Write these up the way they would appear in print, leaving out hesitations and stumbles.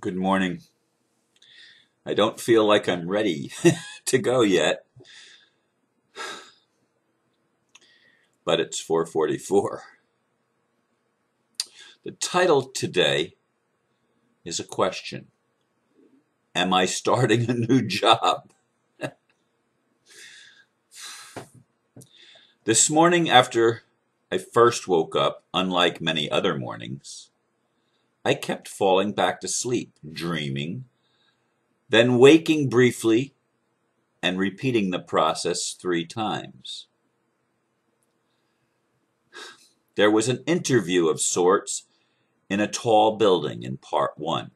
Good morning. I don't feel like I'm ready to go yet, but it's 4:44. The title today is a question. Am I starting a new job? This morning after I first woke up, unlike many other mornings, I kept falling back to sleep, dreaming, then waking briefly and repeating the process 3 times. There was an interview of sorts in a tall building in part 1.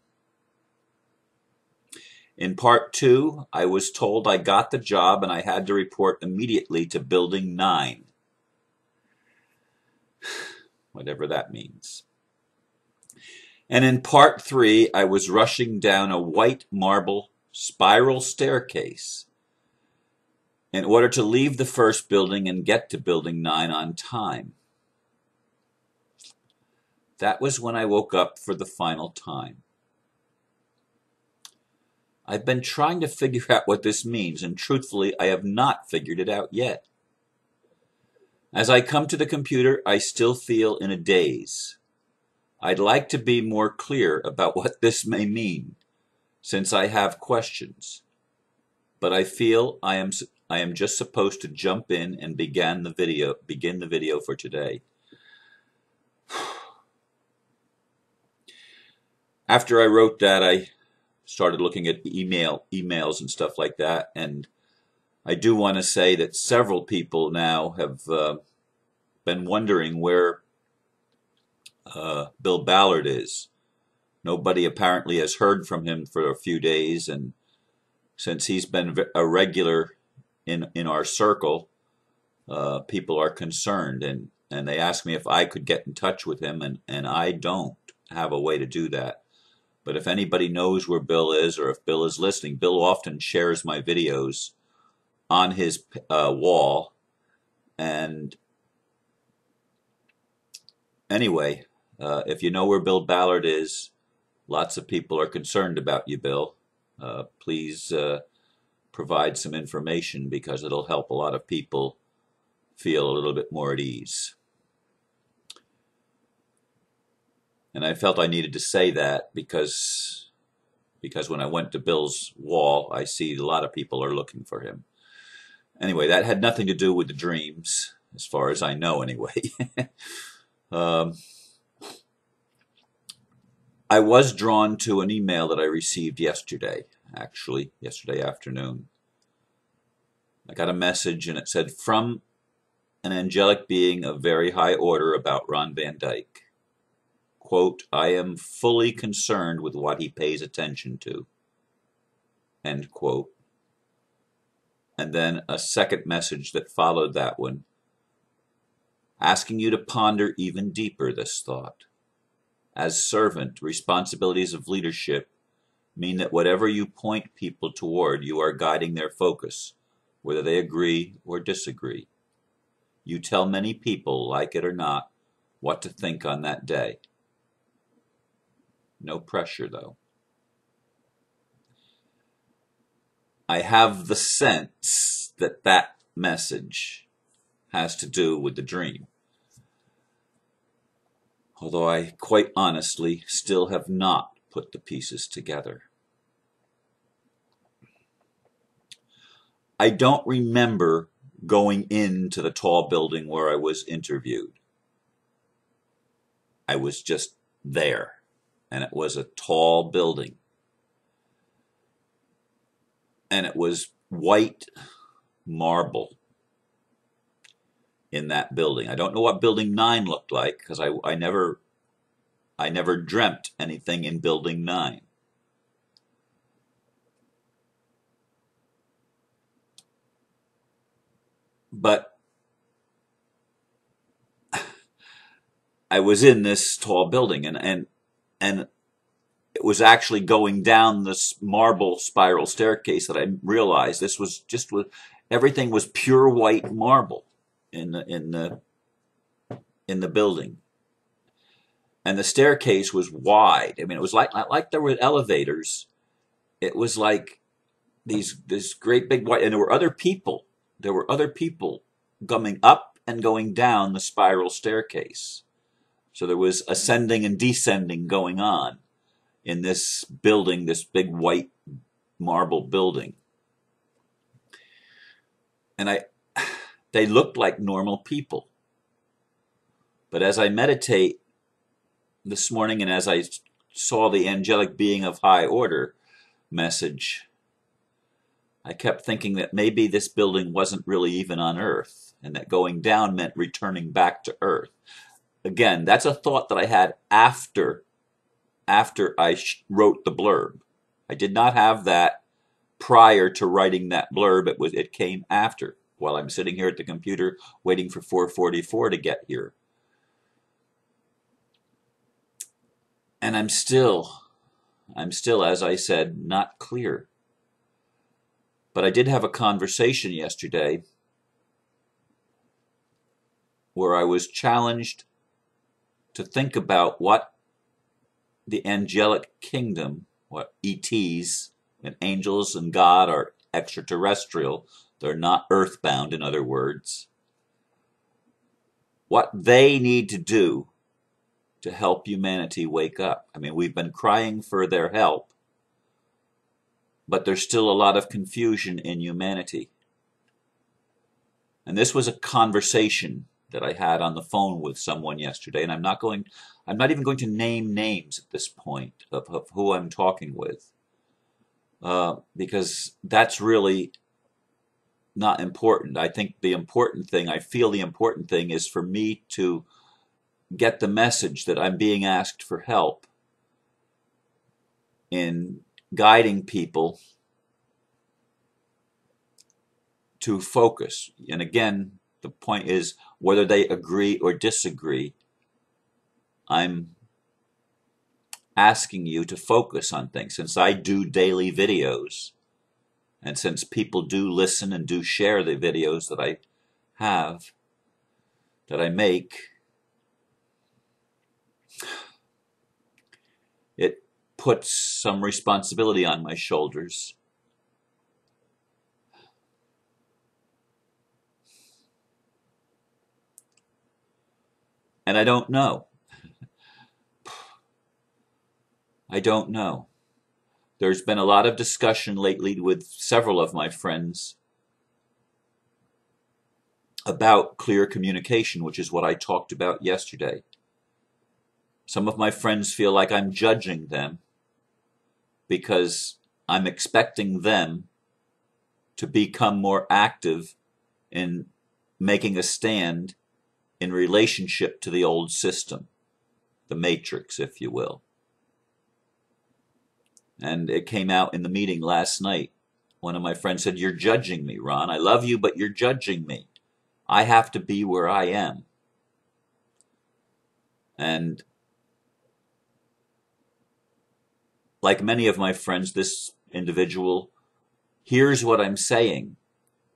In part 2, I was told I got the job and I had to report immediately to building 9. Whatever that means. And in part 3, I was rushing down a white marble spiral staircase in order to leave the first building and get to building 9 on time. That was when I woke up for the final time. I've been trying to figure out what this means, and truthfully, I have not figured it out yet. As I come to the computer, I still feel in a daze. I'd like to be more clear about what this may mean, since I have questions. But I feel I am just supposed to jump in and begin the video for today. After I wrote that, I started looking at emails and stuff like that, and I do want to say that several people now have been wondering where Bill Ballard is. Nobody apparently has heard from him for a few days, and since he's been a regular in our circle, people are concerned, and they asked me if I could get in touch with him, and I don't have a way to do that. But if anybody knows where Bill is, or if Bill is listening, Bill often shares my videos on his wall. And anyway, if you know where Bill Ballard is, lots of people are concerned about you, Bill. Please provide some information, because it'll help a lot of people feel a little bit more at ease. And I felt I needed to say that because when I went to Bill's wall, I see a lot of people are looking for him. Anyway, that had nothing to do with the dreams, as far as I know anyway. I was drawn to an email that I received yesterday afternoon. I got a message and it said, "From an angelic being of very high order about Ron Van Dyke. Quote, I am fully concerned with what he pays attention to." End quote. And then a second message that followed that one, asking you to ponder even deeper this thought. As servant, responsibilities of leadership mean that whatever you point people toward, you are guiding their focus, whether they agree or disagree. You tell many people, like it or not, what to think on that day. No pressure, though. I have the sense that that message has to do with the dream, although I quite honestly still have not put the pieces together. I don't remember going into the tall building where I was interviewed. I was just there. And it was a tall building. And it was white marble in that building. I don't know what building 9 looked like, because I never dreamt anything in building 9. But I was in this tall building, and it was actually going down this marble spiral staircase that I realized this was everything was pure white marble in the building. and the staircase was wide. I mean, it was like there were elevators. It was like this great big white, and there were other people. There were other people coming up and going down the spiral staircase. So there was ascending and descending going on in this building, this big white marble building. And they looked like normal people. But as I meditate this morning and as I saw the angelic being of high order message, I kept thinking that maybe this building wasn't really even on Earth, and that going down meant returning back to Earth. Again, that's a thought that I had after I wrote the blurb. I did not have that prior to writing that blurb. It came after, while I'm sitting here at the computer waiting for 4:44 to get here. And I'm still, as I said, not clear. But I did have a conversation yesterday where I was challenged to think about what the angelic kingdom, what ETs and angels and God are extraterrestrial. They're not earthbound, in other words. What they need to do to help humanity wake up. I mean, we've been crying for their help, but there's still a lot of confusion in humanity. And this was a conversation that I had on the phone with someone yesterday, and I'm not even going to name names at this point of who I'm talking with, because that's really not important. I feel the important thing is for me to get the message that I'm being asked for help in guiding people to focus. And again, the point is, whether they agree or disagree, I'm asking you to focus on things. Since I do daily videos, and since people do listen and do share the videos that I have, that I make, it puts some responsibility on my shoulders. And I don't know. I don't know. There's been a lot of discussion lately with several of my friends about clear communication, which is what I talked about yesterday. Some of my friends feel like I'm judging them because I'm expecting them to become more active in making a stand in relationship to the old system, the matrix, if you will. And it came out in the meeting last night. One of my friends said, "You're judging me, Ron. I love you, but you're judging me. I have to be where I am." And like many of my friends, this individual hears what I'm saying,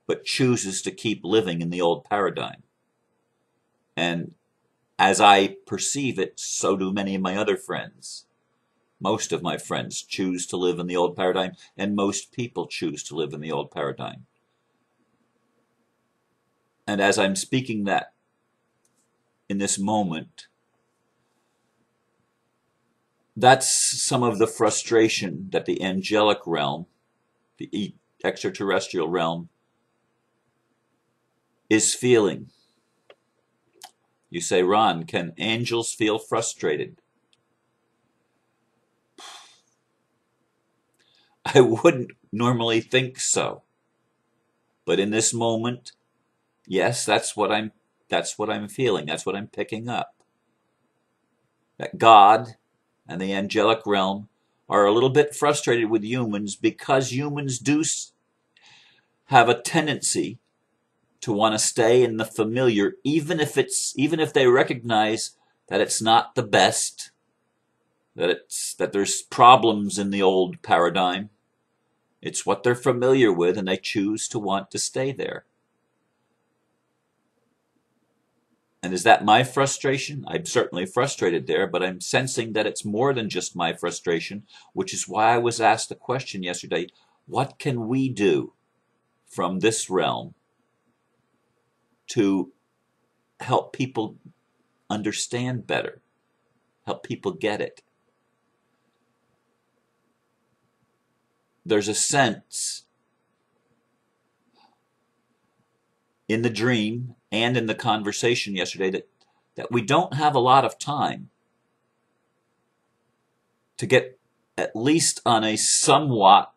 but chooses to keep living in the old paradigm. And as I perceive it, so do many of my other friends. Most of my friends choose to live in the old paradigm, and most people choose to live in the old paradigm. And as I'm speaking that in this moment, that's some of the frustration that the angelic realm, the extraterrestrial realm, is feeling. You say, "Ron, can angels feel frustrated?" I wouldn't normally think so. But in this moment, yes, that's what I'm feeling. That's what I'm picking up. That God and the angelic realm are a little bit frustrated with humans because humans do have a tendency to want to stay in the familiar, even if they recognize that it's not the best, that there's problems in the old paradigm. It's what they're familiar with, and they choose to want to stay there. And is that my frustration? I'm certainly frustrated there, but I'm sensing that it's more than just my frustration, which is why I was asked the question yesterday, what can we do from this realm to help people understand better, help people get it? There's a sense in the dream and in the conversation yesterday that we don't have a lot of time to get at least on a somewhat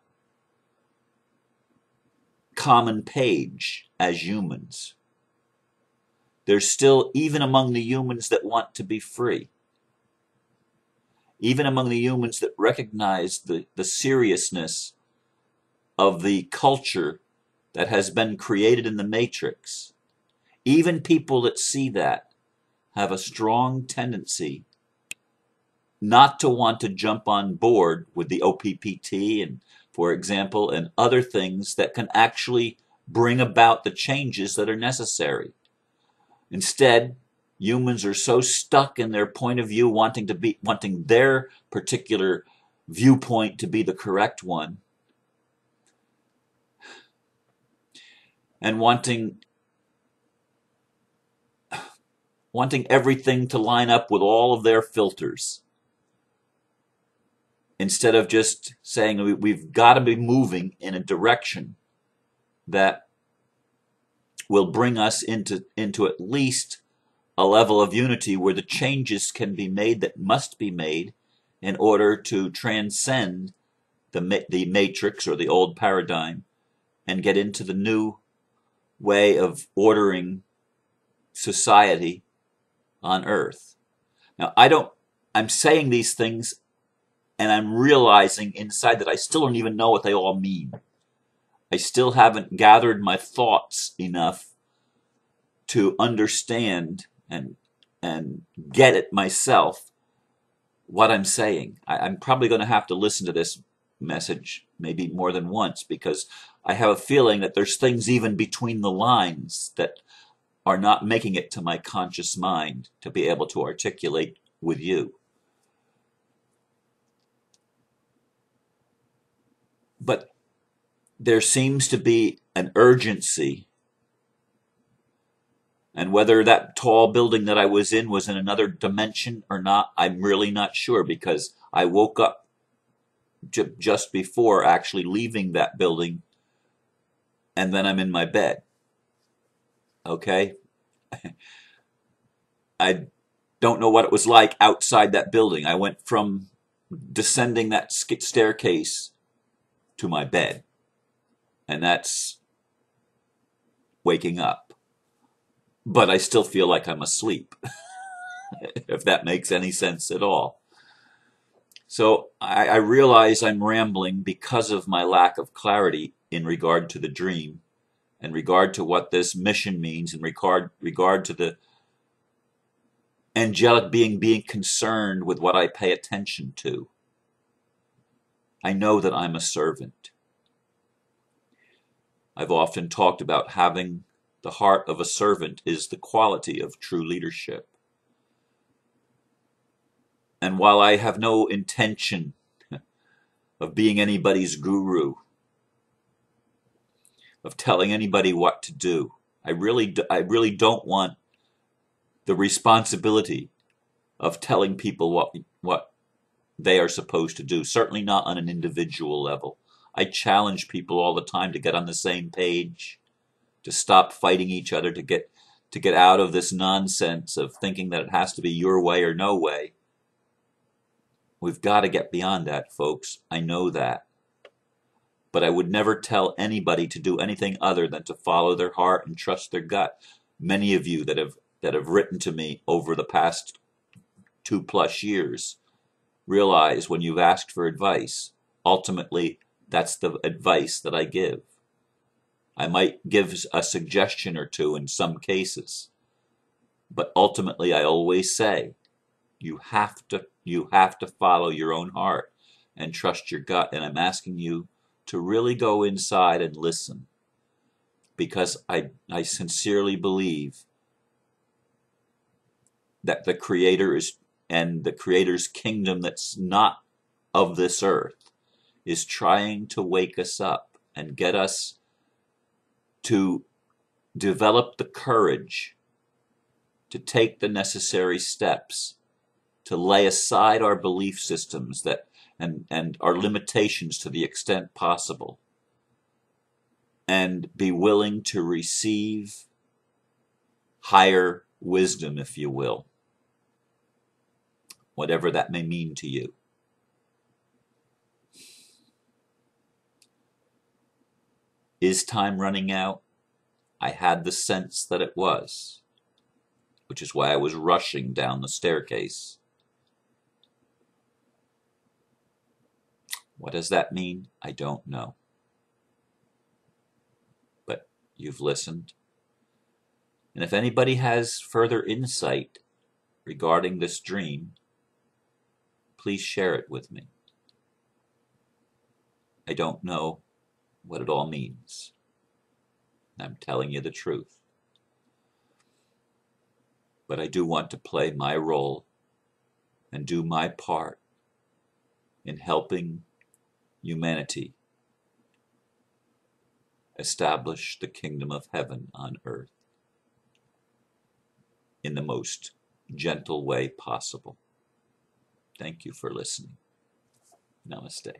common page as humans. There's still, even among the humans that want to be free, even among the humans that recognize the seriousness of the culture that has been created in the Matrix, even people that see that have a strong tendency not to want to jump on board with the OPPT and, for example, and other things that can actually bring about the changes that are necessary. Instead, humans are so stuck in their point of view, wanting their particular viewpoint to be the correct one, and wanting everything to line up with all of their filters, instead of just saying we've got to be moving in a direction that will bring us into at least a level of unity where the changes can be made that must be made in order to transcend the matrix or the old paradigm and get into the new way of ordering society on Earth. Now, I'm saying these things and I'm realizing inside that I still don't even know what they all mean. I still haven't gathered my thoughts enough to understand and get it myself what I'm saying. I'm probably going to have to listen to this message maybe more than once, because I have a feeling that there's things even between the lines that are not making it to my conscious mind to be able to articulate with you. But there seems to be an urgency, and whether that tall building that I was in another dimension or not, I'm really not sure, because I woke up just before actually leaving that building, and then I'm in my bed. Okay? I don't know what it was like outside that building. I went from descending that staircase to my bed, and that's waking up. But I still feel like I'm asleep, if that makes any sense at all. So I realize I'm rambling because of my lack of clarity in regard to the dream, in regard to what this mission means, in regard to the angelic being concerned with what I pay attention to. I know that I'm a servant. I've often talked about having the heart of a servant is the quality of true leadership. And while I have no intention of being anybody's guru, of telling anybody what to do, I really don't want the responsibility of telling people what they are supposed to do, certainly not on an individual level. I challenge people all the time to get on the same page, to stop fighting each other, to get out of this nonsense of thinking that it has to be your way or no way. We've got to get beyond that, folks. I know that. But I would never tell anybody to do anything other than to follow their heart and trust their gut. Many of you that have written to me over the past 2+ years realize when you've asked for advice, ultimately that's the advice that I give. I might give a suggestion or two in some cases, but ultimately I always say you have to follow your own heart and trust your gut. And I'm asking you to really go inside and listen, because I sincerely believe that the Creator is, and the Creator's kingdom that's not of this earth, is trying to wake us up and get us to develop the courage to take the necessary steps to lay aside our belief systems that and our limitations to the extent possible, and be willing to receive higher wisdom, if you will, whatever that may mean to you. Is time running out? I had the sense that it was, which is why I was rushing down the staircase. What does that mean? I don't know. But you've listened. And if anybody has further insight regarding this dream, please share it with me. I don't know what it all means. I'm telling you the truth. But I do want to play my role and do my part in helping humanity establish the kingdom of heaven on earth in the most gentle way possible. Thank you for listening. Namaste.